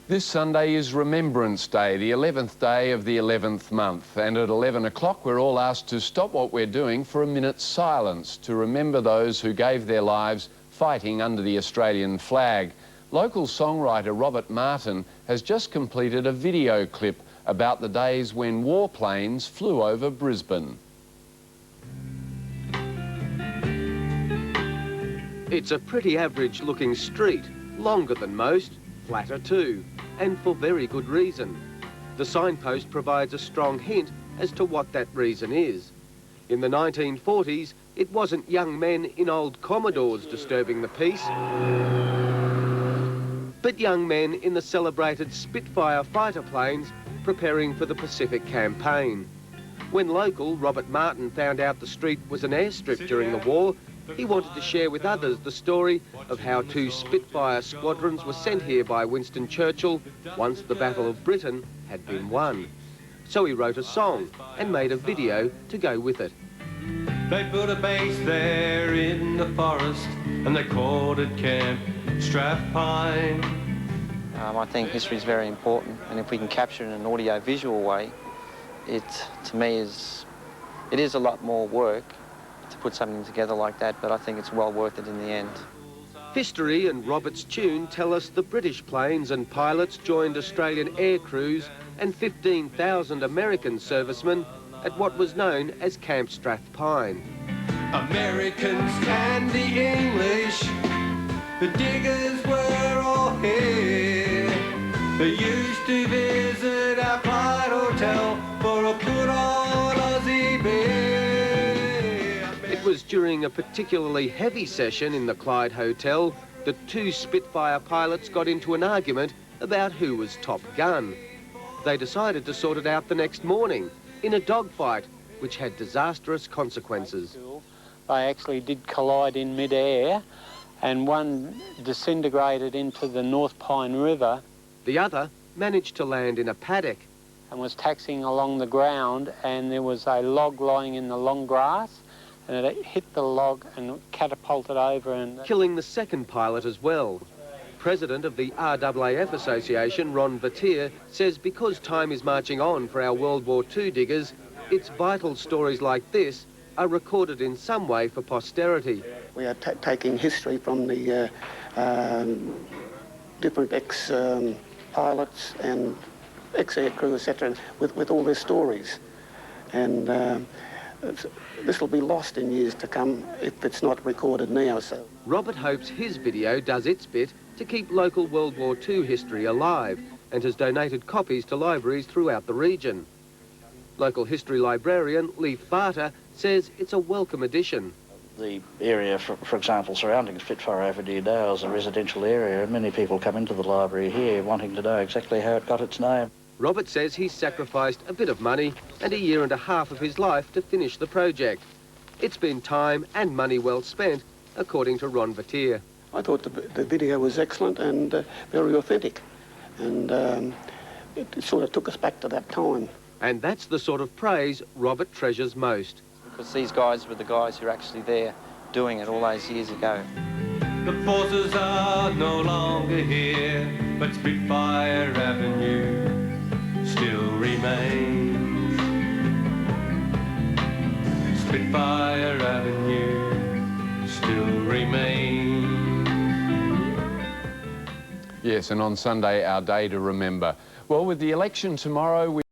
This Sunday is Remembrance Day, the 11th day of the 11th month. And at 11 o'clock, we're all asked to stop what we're doing for a minute's silence to remember those who gave their lives fighting under the Australian flag. Local songwriter Robert Martin has just completed a video clip about the days when warplanes flew over Brisbane. It's a pretty average-looking street, longer than most, flatter too, and for very good reason. The signpost provides a strong hint as to what that reason is. In the 1940s, it wasn't young men in old Commodores disturbing the peace, but young men in the celebrated Spitfire fighter planes preparing for the Pacific campaign. When local Robert Martin found out the street was an airstrip during the war, he wanted to share with others the story of how two Spitfire squadrons were sent here by Winston Churchill once the Battle of Britain had been won. So he wrote a song and made a video to go with it. They built a base there in the forest and they called it Camp Strathpine. I think history is very important, and if we can capture it in an audio-visual way, to me is a lot more work to put something together like that, but I think it's well worth it in the end. History and Robert's tune tell us the British planes and pilots joined Australian air crews and 15,000 American servicemen at what was known as Camp Strathpine. Americans and the English, the diggers were all here. They used to visit our Clyde Hotel for a good old Aussie beer. It was during a particularly heavy session in the Clyde Hotel that two Spitfire pilots got into an argument about who was top gun. They decided to sort it out the next morning in a dogfight, which had disastrous consequences. They actually did collide in mid-air, and one disintegrated into the North Pine River. The other managed to land in a paddock and was taxiing along the ground, and there was a log lying in the long grass, and it hit the log and catapulted over and killing the second pilot as well. President of the RAAF Association, Ron Vatier, says because time is marching on for our World War II diggers, it's vital stories like this are recorded in some way for posterity. We are taking history from the different ex-pilots and ex-air crew, etc., with all their stories. And this will be lost in years to come if it's not recorded now. So Robert hopes his video does its bit to keep local World War II history alive and has donated copies to libraries throughout the region. Local history librarian Leif Barter says it's a welcome addition. The area, for example, surrounding Spitfire Avenue now is a residential area, and many people come into the library here wanting to know exactly how it got its name. Robert says he's sacrificed a bit of money and a year and a half of his life to finish the project. It's been time and money well spent, according to Ron Vatier. I thought the video was excellent and very authentic, and it sort of took us back to that time. And that's the sort of praise Robert treasures most. Because these guys were the guys who were actually there doing it all those years ago. The forces are no longer here, but Spitfire Avenue still remains. Spitfire Avenue still remains. Yes, and on Sunday, our day to remember. Well, with the election tomorrow,